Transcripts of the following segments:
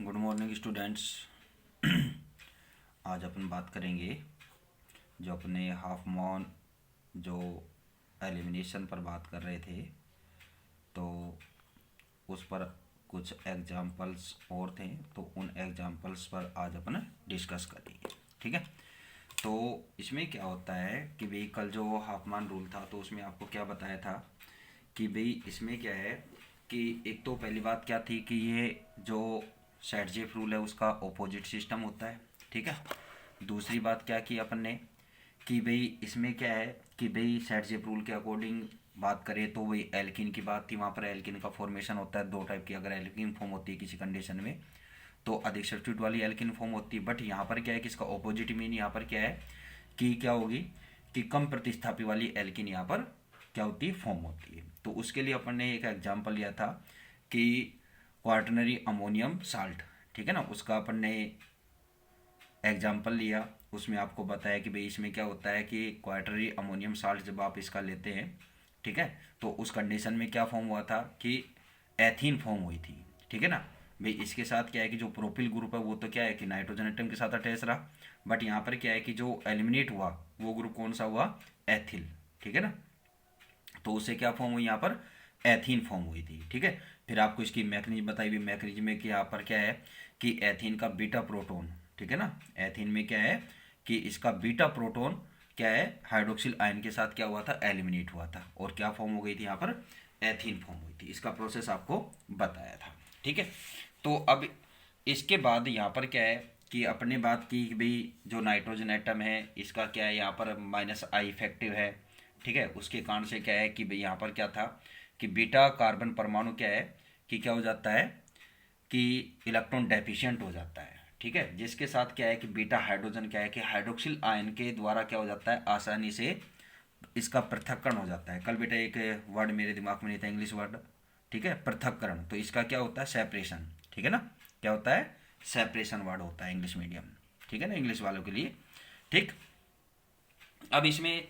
Good morning students. आज अपन बात करेंगे जो अपने हाफ मॉन जो एलिमिनेशन पर बात कर रहे थे, तो उस पर कुछ एग्जाम्पल्स और थे, तो उन एग्जाम्पल्स पर आज अपन डिस्कस करेंगे। ठीक है। तो इसमें क्या होता है कि भाई कल जो हाफ मान रूल था तो उसमें आपको क्या बताया था कि भाई इसमें क्या है कि एक तो पहली बात क्या थी कि ये जो सेटजेफ रूल है उसका ऑपोजिट सिस्टम होता है। ठीक है। दूसरी बात क्या की अपन ने कि भाई इसमें क्या है कि भाई सेटजेफ रूल के अकॉर्डिंग बात करें तो वही एल्किन की बात थी। वहाँ पर एल्किन का फॉर्मेशन होता है दो टाइप की। अगर एल्किन फॉर्म होती है किसी कंडीशन में तो अधिक सब्स्टिट्यूट वाली एल्किन फॉर्म होती है। बट यहाँ पर क्या है कि इसका ऑपोजिट मीन यहाँ पर क्या है कि क्या होगी कि कम प्रतिस्थापी वाली एल्किन यहाँ पर क्या होती है, फॉर्म होती है। तो उसके लिए अपन ने एक एग्जांपल लिया था कि क्वार्टनरी अमोनियम साल्ट। ठीक है ना, उसका अपन ने एग्जांपल लिया। उसमें आपको बताया कि भाई इसमें क्या होता है कि क्वार्टनरी अमोनियम साल्ट जब आप इसका लेते हैं, ठीक है, तो उस कंडीशन में क्या फॉर्म हुआ था कि एथीन फॉर्म हुई थी। ठीक है ना भाई, इसके साथ क्या है कि जो प्रोपिल ग्रुप है वो तो क्या है कि नाइट्रोजन एटम के साथ अटैच रहा। बट यहाँ पर क्या है कि जो एलिमिनेट हुआ वो ग्रुप कौन सा हुआ, एथिल। ठीक है ना, तो उससे क्या फॉर्म हुई यहाँ पर, एथीन फॉर्म हुई थी। ठीक है। फिर आपको इसकी मैकेनिज्म बताई हुई। मैकेनिज्म में कि यहाँ पर क्या है कि एथीन का बीटा प्रोटोन, ठीक है ना, एथीन में क्या है कि इसका बीटा प्रोटोन क्या है हाइड्रोक्सिल आयन के साथ क्या हुआ था, एलिमिनेट हुआ था और क्या फॉर्म हो गई थी यहाँ पर, एथीन फॉर्म हुई थी। इसका प्रोसेस आपको बताया था। ठीक है। तो अब इसके बाद यहाँ पर क्या है कि अपने बात की कि भाई जो नाइट्रोजन एटम है इसका क्या है यहाँ पर माइनस आई इफेक्टिव है। ठीक है। उसके कारण से क्या है कि भाई यहाँ पर क्या था कि बीटा कार्बन परमाणु क्या है कि क्या हो जाता है कि इलेक्ट्रॉन डेफिशिएंट हो जाता है। ठीक है। जिसके साथ क्या है कि बीटा हाइड्रोजन क्या है कि हाइड्रोक्सिल आयन के द्वारा क्या हो जाता है, आसानी से इसका पृथक्करण हो जाता है। कल बेटा एक वर्ड मेरे दिमाग में नहीं था, इंग्लिश वर्ड, ठीक है, पृथक्करण। तो इसका क्या होता है, सेपरेशन। ठीक है ना, क्या होता है, सेपरेशन वर्ड होता है इंग्लिश मीडियम। ठीक है ना, इंग्लिश वालों के लिए। ठीक। अब इसमें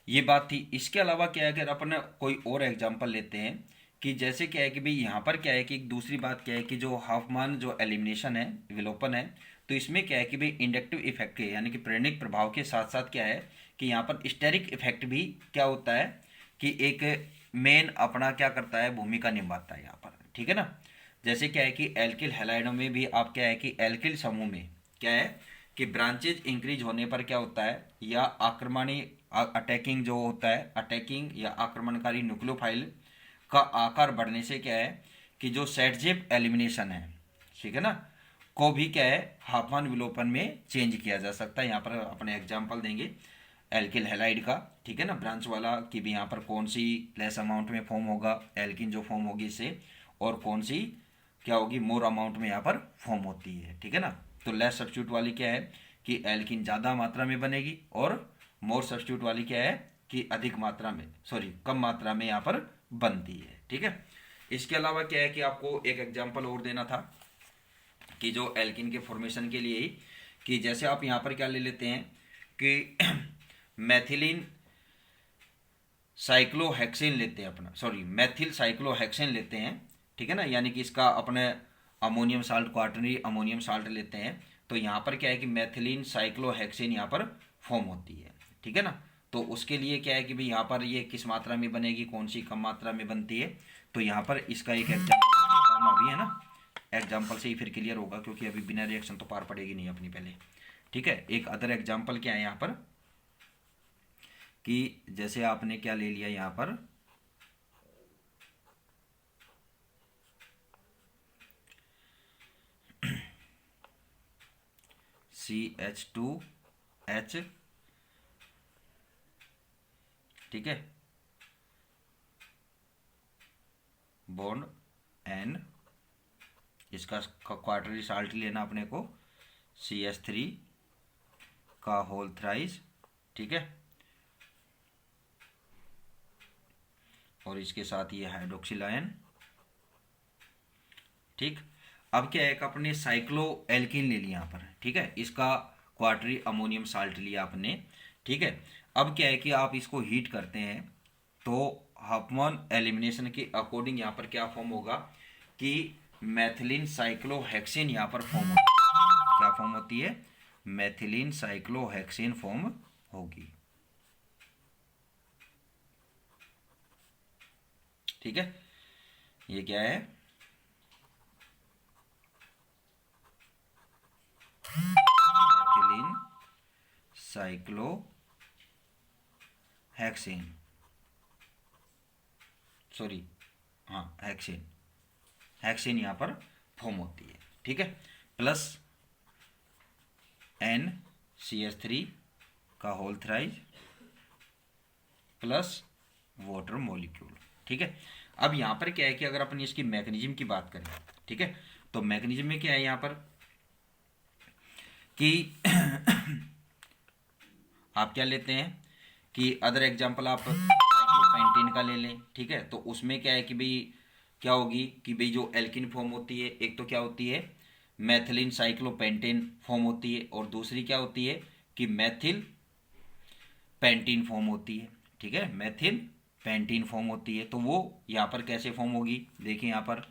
ये बात थी। इसके अलावा क्या है, अगर अपन कोई और एग्जांपल लेते हैं कि जैसे क्या है कि भाई यहाँ पर क्या है कि एक दूसरी बात क्या है कि जो हाफमान जो एलिमिनेशन है, विलोपन है, तो इसमें क्या है कि भाई इंडक्टिव इफेक्ट के यानी कि प्रेरणिक प्रभाव के साथ साथ क्या है कि यहाँ पर स्टेरिक इफेक्ट भी क्या होता है कि एक मेन अपना क्या करता है, भूमिका निभाता है यहाँ पर। ठीक है ना। जैसे क्या है कि एल्किल हैलाइडों में भी आप क्या है कि एल्किल समूह में क्या है कि ब्रांचेज इंक्रीज होने पर क्या होता है, या आक्रमणी अटैकिंग जो होता है, अटैकिंग या आक्रमणकारी न्यूक्लियोफाइल का आकार बढ़ने से क्या है कि जो सेटजेप एलिमिनेशन है, ठीक है ना, को भी क्या है हाफमान विलोपन में चेंज किया जा सकता है। यहाँ पर अपने एग्जांपल देंगे एल्किल हैलाइड का। ठीक है ना, ब्रांच वाला कि भी यहाँ पर कौन सी लेस अमाउंट में फॉर्म होगा एल्किन जो फॉर्म होगी इससे, और कौन सी क्या होगी मोर अमाउंट में यहाँ पर फॉर्म होती है। ठीक है ना, तो लेस सब्स्टिट्यूट वाली क्या है कि एल्किन ज़्यादा मात्रा में बनेगी, और मोर सब्स्टिट्यूट वाली क्या है कि अधिक मात्रा में, सॉरी कम मात्रा में यहाँ पर बनती है। ठीक है। इसके अलावा क्या है कि आपको एक एग्जांपल और देना था कि जो एल्किन के फॉर्मेशन के लिए ही कि जैसे आप यहाँ पर क्या ले लेते हैं कि मैथिलीन साइक्लोहेक्सेन लेते हैं अपना, सॉरी मैथिल साइक्लोहेक्सेन लेते हैं। ठीक है ना, यानी कि इसका अपने ammonium salt, quaternary ammonium salt लेते हैं, तो यहाँ पर क्या है कि मैथिलीन साइक्लोहेक्सेन यहाँ पर फॉर्म होती है। ठीक है ना, तो उसके लिए क्या है कि भाई यहाँ पर ये किस मात्रा में बनेगी, कौन सी कम मात्रा में बनती है, तो यहाँ पर इसका एक एग्जाम्पल अभी है ना, एग्जाम्पल से ही फिर क्लियर होगा क्योंकि अभी बिना रिएक्शन तो पार पड़ेगी नहीं अपनी पहले। ठीक है। एक अदर एग्जाम्पल क्या है यहाँ पर कि जैसे आपने क्या ले लिया यहाँ पर CH2H, ठीक है, बॉन्ड N, इसका क्वार्टरली साल्ट लेना अपने को CH3 का होल थ्राइस। ठीक है, और इसके साथ ये हाइड्रोक्सिल आयन। ठीक। अब क्या है कि अपने साइक्लो एल्किन ले लिया यहाँ पर। ठीक है, इसका क्वार्टरी अमोनियम साल्ट लिया आपने। ठीक है। अब क्या है कि आप इसको हीट करते हैं तो हाफमान एलिमिनेशन के अकॉर्डिंग यहाँ पर क्या फॉर्म होगा कि मैथिलीन साइक्लोहेक्सेन यहाँ पर फॉर्म होती है। क्या फॉर्म होती है? मैथिलीन साइक्लोहेक्सेन फॉर्म होगी। ठीक है, ये क्या है? मैथिलीन साइक्लोहेक्सेन, सॉरी, हाँ हेक्सेन, हेक्सेन यहाँ पर फॉर्म होती है। ठीक है, प्लस NCH3 का whole thrice plus water molecule. ठीक है, अब यहाँ पर क्या है कि अगर अपन इसकी मैकेनिज्म की बात करें, ठीक है, तो मैकेनिज्म में क्या है यहाँ पर कि आप क्या लेते हैं कि अदर एग्जांपल आप साइक्लोपेंटेन का ले लें। ठीक है, तो उसमें क्या है कि भाई क्या होगी कि भाई जो एल्किन फॉर्म होती है, एक तो क्या होती है मैथिलीन साइक्लोपेंटेन फॉर्म होती है, और दूसरी क्या होती है कि मैथिल पेंटीन फॉर्म होती है। ठीक है, मैथिल पेंटीन फॉर्म होती है। तो वो यहाँ पर कैसे फॉर्म होगी, देखिए यहाँ पर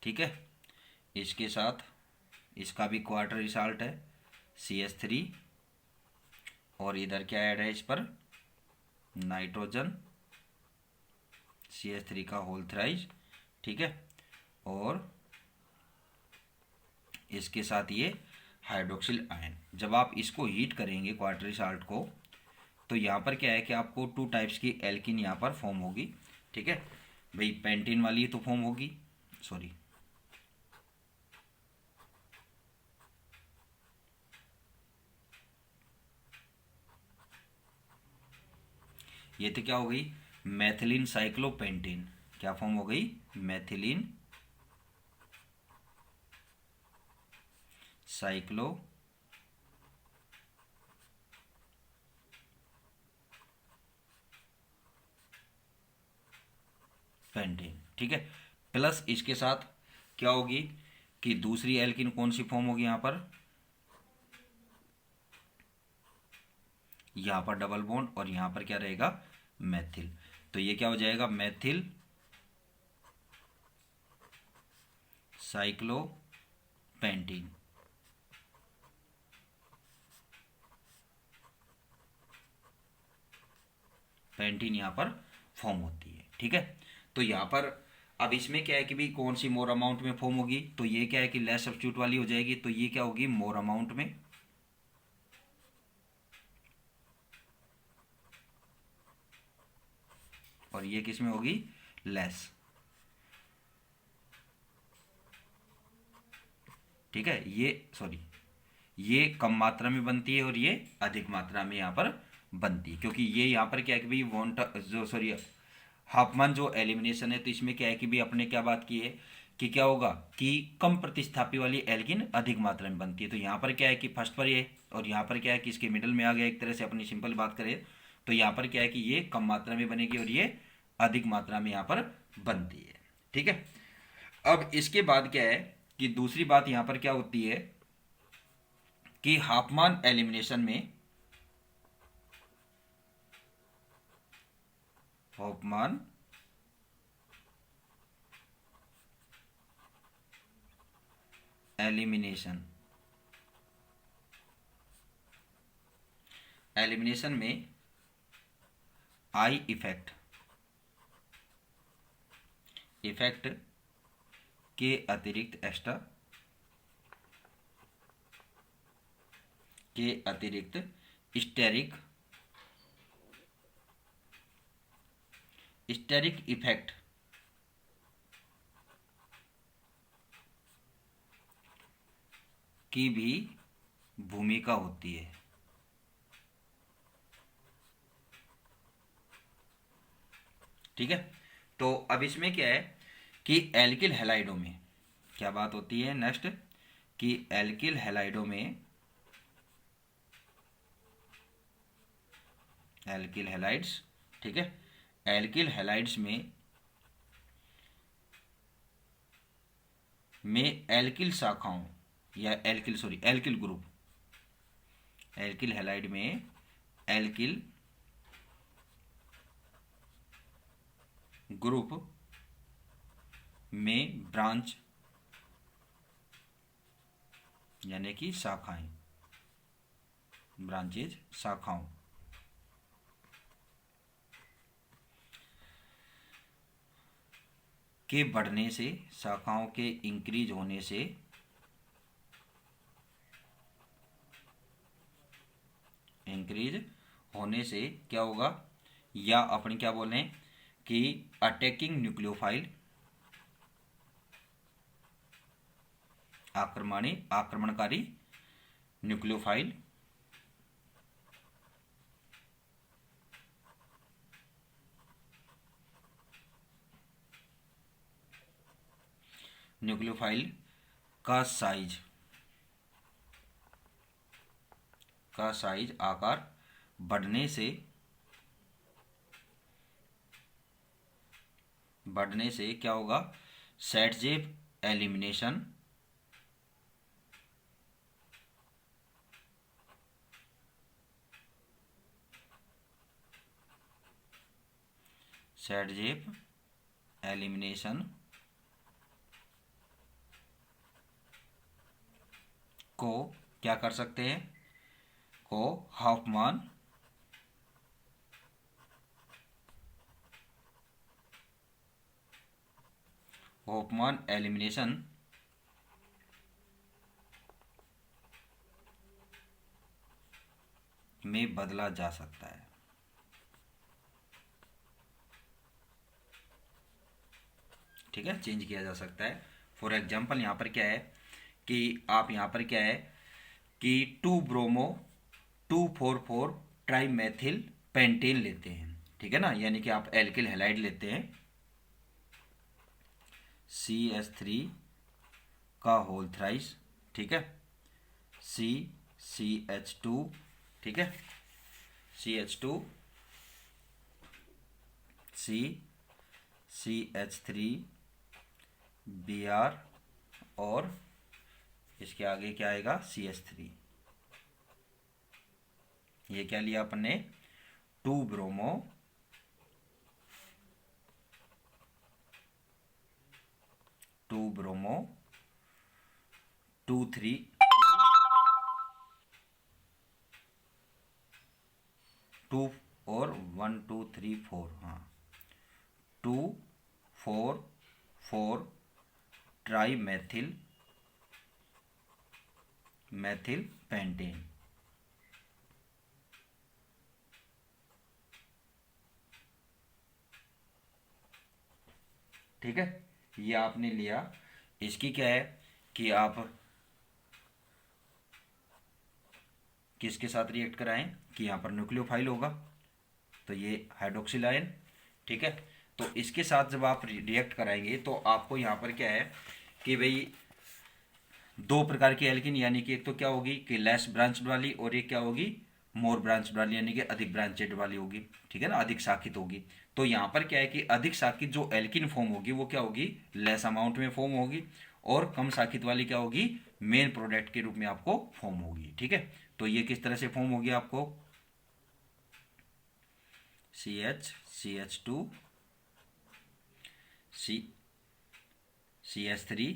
ठीक है, इसके साथ इसका भी क्वार्टर साल्ट है CH3, और इधर क्या ऐड है इस पर नाइट्रोजन CH3 का होल थ्राइज। ठीक है, और इसके साथ ये हाइड्रोक्सिल आयन। जब आप इसको हीट करेंगे क्वार्टर साल्ट को, तो यहाँ पर क्या है कि आपको 2 टाइप्स की एल्किन यहाँ पर फॉर्म होगी। ठीक है भाई, पेंटीन वाली तो फॉर्म होगी, सॉरी ये तो क्या हो गई मैथिलीन साइक्लोपेंटीन, क्या फॉर्म हो गई मैथिलीन साइक्लो पेंटीन। ठीक है, प्लस इसके साथ क्या होगी कि दूसरी एल्किन कौन सी फॉर्म होगी यहाँ पर डबल बॉन्ड, और यहाँ पर क्या रहेगा मैथिल। तो ये क्या हो जाएगा मैथिल साइक्लोपेंटीन। पेंटीन यहाँ पर फॉर्म होती है। ठीक है, तो यहाँ पर अब इसमें क्या है कि भाई कौन सी मोर अमाउंट में फॉर्म होगी, तो ये क्या है कि लेस सब्स्टिट्यूट वाली हो जाएगी, तो ये क्या होगी मोर अमाउंट में, और ये किस में होगी लेस। ठीक है, ये सॉरी ये कम मात्रा में बनती है और ये अधिक मात्रा में यहाँ पर बनती है, क्योंकि ये यहाँ पर क्या है कि भाई वॉन्ट जो सॉरी हाफमैन जो एलिमिनेशन है, तो इसमें क्या है कि भाई अपने क्या बात की है कि क्या होगा कि कम प्रतिस्थापी वाली एल्किन अधिक मात्रा में बनती है। तो यहाँ पर क्या है कि फर्स्ट पर ये, और यहाँ पर क्या है कि इसके मिडल में आ गया, एक तरह से अपनी सिंपल बात करें तो यहाँ पर क्या है कि ये कम मात्रा में बनेगी और ये अधिक मात्रा में यहाँ पर बनती है। ठीक है, अब इसके बाद क्या है कि दूसरी बात यहाँ पर क्या होती है कि हाफमैन एलिमिनेशन में हाफमैन एलिमिनेशन में आई इफेक्ट के अतिरिक्त एक्स्ट्रा के अतिरिक्त स्टेरिक इफेक्ट की भी भूमिका होती है। ठीक है, तो अब इसमें क्या है कि एल्किल हैलाइडों में क्या बात होती है नेक्स्ट कि एल्किल हैलाइडों में एल्किल हैलाइड्स, ठीक है, एल्किल हैलाइड्स में एल्किल शाखाओं या एल्किल ग्रुप एल्किल हैलाइड में एल्किल ग्रुप में ब्रांच यानी कि शाखाएं, ब्रांचेज शाखाओं के बढ़ने से, शाखाओं के इंक्रीज होने से क्या होगा, या अपन क्या बोले कि अटैकिंग न्यूक्लियोफाइल, आक्रमणकारी न्यूक्लियोफाइल का साइज आकार बढ़ने से क्या होगा, सैटजेब एलिमिनेशन को क्या कर सकते हैं, को हॉफमान एलिमिनेशन में बदला जा सकता है। ठीक है, चेंज किया जा सकता है। फॉर एग्जाम्पल यहाँ पर क्या है कि आप यहाँ पर क्या है कि 2-ब्रोमो 2,4,4 ट्राईमेथिल पेंटेन लेते हैं, ठीक है ना, यानी कि आप एल्किल हैलाइड लेते हैं CH3 का होल थ्राइस, ठीक है, CH2, ठीक है, CH2 CH3 Br और इसके आगे क्या आएगा CH3। ये क्या लिया अपने 2-ब्रोमो 2,3 2 और 1 2 3 4, हाँ 2,4,4 ट्राईमेथिल पेंटेन, ठीक है, ये आपने लिया। इसकी क्या है कि आप किसके साथ रिएक्ट कराएं कि यहाँ पर न्यूक्लियोफाइल होगा, तो ये हाइड्रोक्सिल आयन, ठीक है, तो इसके साथ जब आप रिएक्ट कराएंगे तो आपको यहाँ पर क्या है कि भाई 2 प्रकार की एल्किन, यानी कि एक तो क्या होगी कि लेस ब्रांच्ड वाली, और एक क्या होगी मोर ब्रांच्ड वाली, यानी कि अधिक ब्रांचेड वाली होगी, ठीक है ना, अधिक शाखित होगी। तो यहाँ पर क्या है कि अधिक शाखित जो एल्किन फॉर्म होगी वो क्या होगी, लेस अमाउंट में फॉर्म होगी, और कम शाखित वाली क्या होगी, मेन प्रोडक्ट के रूप में आपको फॉर्म होगी, ठीक है। तो ये किस तरह से फॉर्म होगी आपको, CH2 CH3,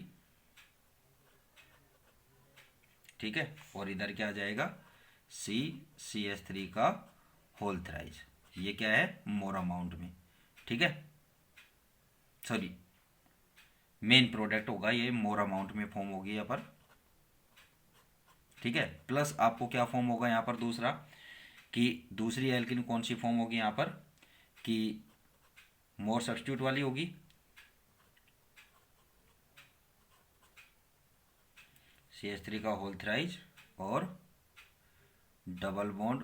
ठीक है, और इधर क्या आ जाएगा CH3 का होल थ्राइस, ये क्या है मोर अमाउंट में, ठीक है, सॉरी मेन प्रोडक्ट होगा, ये मोर अमाउंट में फॉर्म होगी यहाँ पर, ठीक है। प्लस आपको क्या फॉर्म होगा यहाँ पर दूसरा, कि दूसरी एल्किन कौन सी फॉर्म होगी यहाँ पर कि मोर सब्स्टिट्यूट वाली होगी, CH3 का होल थ्राइस और डबल बॉन्ड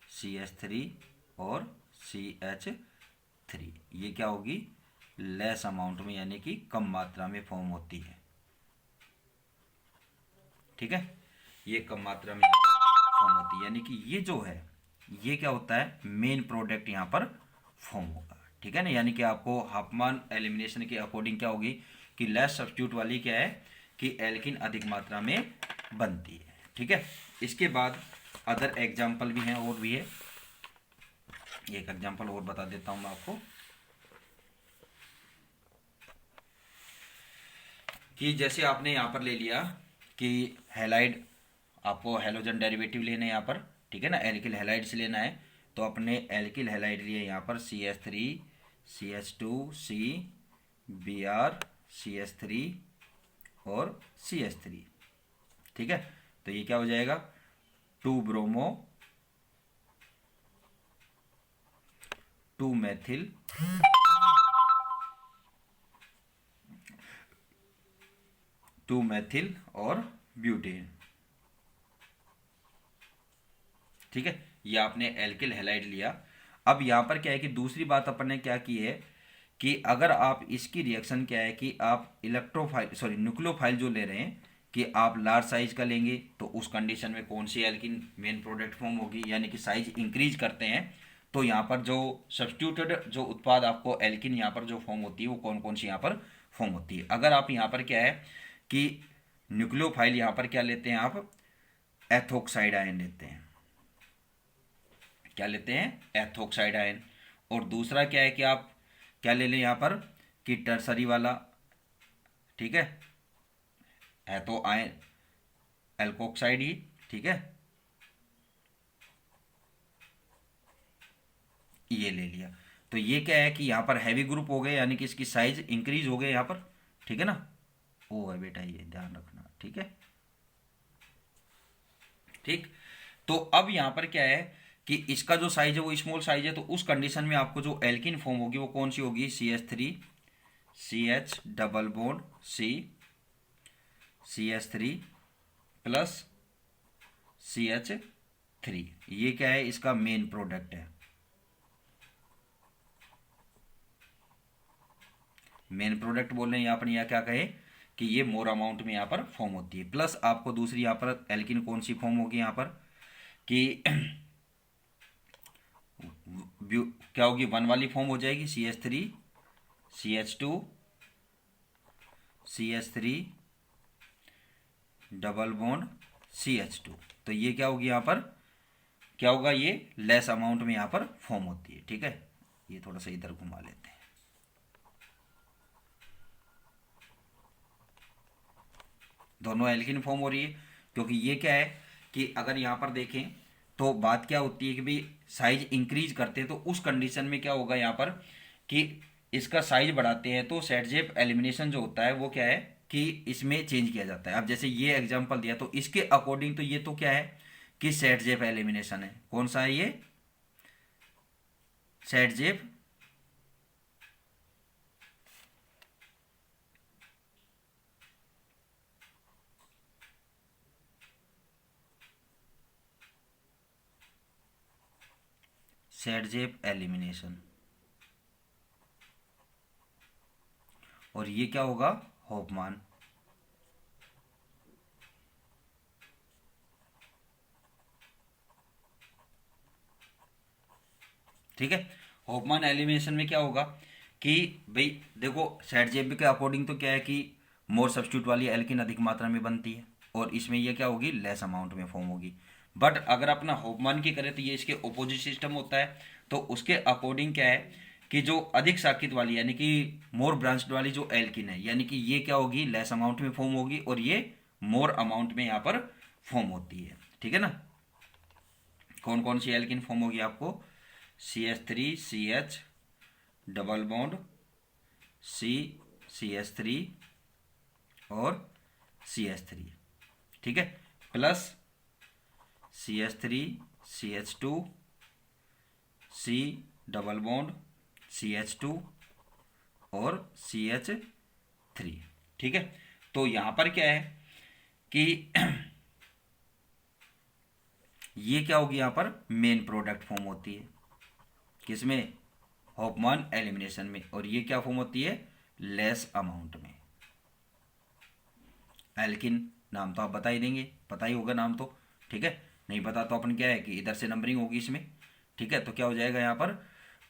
CH3 और CH3, ये क्या होगी लेस अमाउंट में, यानी कि कम मात्रा में फॉर्म होती है, ठीक है, ये कम मात्रा में फॉर्म होती है, यानी कि ये जो है ये क्या होता है मेन प्रोडक्ट यहाँ पर फॉर्म होगा, ठीक है ना, यानी कि आपको हाफमान एलिमिनेशन के अकॉर्डिंग क्या होगी कि लेस सब्स्टिट्यूट वाली क्या है कि एल्किन अधिक मात्रा में बनती है, ठीक है। ठीक है। इसके बाद अदर एग्जाम्पल भी हैं, और भी है, एक एग्जाम्पल और बता देता हूँ मैं आपको कि जैसे आपने यहाँ पर ले लिया कि हैलाइड, आपको हैलोजन डेरिवेटिव लेना है यहाँ पर, ठीक है ना, एल्किल हैलाइड से लेना है। तो अपने एल्किल हैलाइड लिए यहाँ पर CH3 CH2 C Br CH3 और CH3, ठीक है। तो ये क्या हो जाएगा, 2 ब्रोमो 2 मेथिल 2 मेथिल और ब्यूटेन, ठीक है। ये आपने एल्किल हैलाइड लिया। अब यहाँ पर क्या है कि दूसरी बात अपन ने क्या की है कि अगर आप इसकी रिएक्शन क्या है कि आप न्यूक्लियोफाइल जो ले रहे हैं कि आप लार्ज साइज का लेंगे तो उस कंडीशन में कौन सी एल्किन मेन प्रोडक्ट फॉर्म होगी, यानी कि साइज इंक्रीज करते हैं तो यहाँ पर जो सब्स्टिट्यूटेड जो उत्पाद आपको एल्किन यहाँ पर जो फॉर्म होती है वो कौन कौन सी यहाँ पर फॉर्म होती है। अगर आप यहाँ पर क्या है कि न्यूक्लियोफाइल यहाँ पर क्या लेते हैं, आप एथोक्साइड आयन लेते हैं, क्या लेते हैं, एथोक्साइड आयन। और दूसरा क्या है कि आप क्या ले लें यहाँ पर कि टर्सरी वाला, ठीक है तो आयन एल्कोक्साइड ही, ठीक है, ये ले लिया। तो ये क्या है कि यहाँ पर हैवी ग्रुप हो गए, यानी कि इसकी साइज इंक्रीज हो गए यहाँ पर, ठीक है ना, ओ है बेटा, ये ध्यान रखना, ठीक है। ठीक, तो अब यहाँ पर क्या है कि इसका जो साइज है वो स्मॉल साइज है, तो उस कंडीशन में आपको जो एल्किन फॉर्म होगी वो कौन सी होगी, CH3 CH double bond C CH3 plus CH3, ये क्या है, इसका मेन प्रोडक्ट है। मेन प्रोडक्ट बोल रहे हैं यहाँ पर, यहाँ क्या कहे कि ये मोर अमाउंट में यहाँ पर फॉर्म होती है। प्लस आपको दूसरी यहाँ पर एल्किन कौन सी फॉर्म होगी यहाँ पर कि क्या होगी, 1 वाली फॉर्म हो जाएगी, CH3 CH2 CH3 double bond CH2। तो ये क्या होगी यहाँ पर, क्या होगा, ये लेस अमाउंट में यहाँ पर फॉर्म होती है, ठीक है। ये थोड़ा सा इधर घुमा लेते हैं, दोनों एल्किन फॉर्म हो रही है, क्योंकि ये क्या है कि अगर यहाँ पर देखें तो बात क्या होती है कि भाई साइज इंक्रीज करते हैं तो उस कंडीशन में क्या होगा यहाँ पर कि इसका साइज बढ़ाते हैं तो सेटजेप एलिमिनेशन जो होता है वो क्या है कि इसमें चेंज किया जाता है। अब जैसे ये एग्जांपल दिया तो इसके अकॉर्डिंग तो ये तो क्या है कि सेटजेप एलिमिनेशन है, कौन सा है ये, सेटजेप सेटजेप एलिमिनेशन, और ये क्या होगा, होफमान, ठीक है। होफमान एलिमिनेशन में क्या होगा कि भाई देखो सेटजेप के अकॉर्डिंग तो क्या है कि मोर सब्स्टिट्यूट वाली एल्किन अधिक मात्रा में बनती है और इसमें ये क्या होगी, लेस अमाउंट में फॉर्म होगी। बट अगर अपना होफमान की करें तो ये इसके ऑपोजिट सिस्टम होता है, तो उसके अकॉर्डिंग क्या है कि जो अधिक शाखित वाली यानी कि मोर ब्रांच्ड वाली जो एल्किन है, यानी कि ये क्या होगी, लेस अमाउंट में फॉर्म होगी और ये मोर अमाउंट में यहाँ पर फॉर्म होती है, ठीक है ना। कौन कौन सी एल्किन फॉर्म होगी आपको, CH3 CH double bond C CH3 और CH3, ठीक है, plus CH3 CH2 C double bond CH2 और CH3, ठीक है। तो यहां पर क्या है कि ये क्या होगी, यहां पर मेन प्रोडक्ट फॉर्म होती है किसमें, होफमान एलिमिनेशन में, और ये क्या फॉर्म होती है, लेस अमाउंट में। एल्किन नाम तो आप बता ही देंगे, पता ही होगा नाम तो, ठीक है। नहीं पता तो अपन क्या है कि इधर से नंबरिंग होगी इसमें, ठीक है। तो क्या हो जाएगा यहाँ पर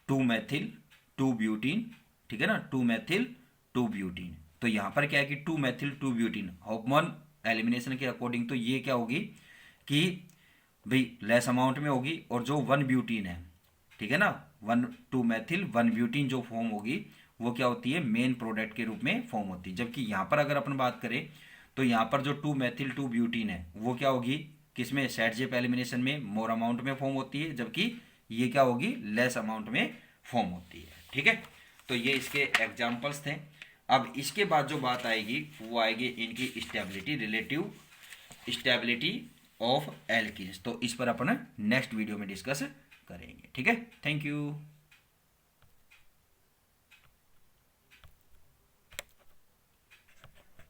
2 मेथिल 2 ब्यूटीन, ठीक है ना, 2 मेथिल 2 ब्यूटीन। तो यहाँ पर क्या है कि 2 मेथिल 2 ब्यूटीन होफमान एलिमिनेशन के अकॉर्डिंग तो ये क्या होगी कि भाई लेस अमाउंट में होगी, और जो 1 ब्यूटीन है, ठीक है ना, 1,2 मैथिल 1 ब्यूटीन जो फॉर्म होगी वो क्या होती है, मेन प्रोडक्ट के रूप में फॉर्म होती है। जबकि यहाँ पर अगर अपन बात करें तो यहाँ पर जो 2 मैथिल 2 ब्यूटीन है वो क्या होगी, किसमें, सेट जेप एलिमिनेशन में मोर अमाउंट में फॉर्म होती है, जबकि ये क्या होगी, लेस अमाउंट में फॉर्म होती है। ठीक है, तो ये इसके एग्जाम्पल्स थे। अब इसके बाद जो बात आएगी वो आएगी इनकी stability, relative stability of alkenes. तो इस पर अपन नेक्स्ट वीडियो में डिस्कस करेंगे। ठीक है, थैंक यू।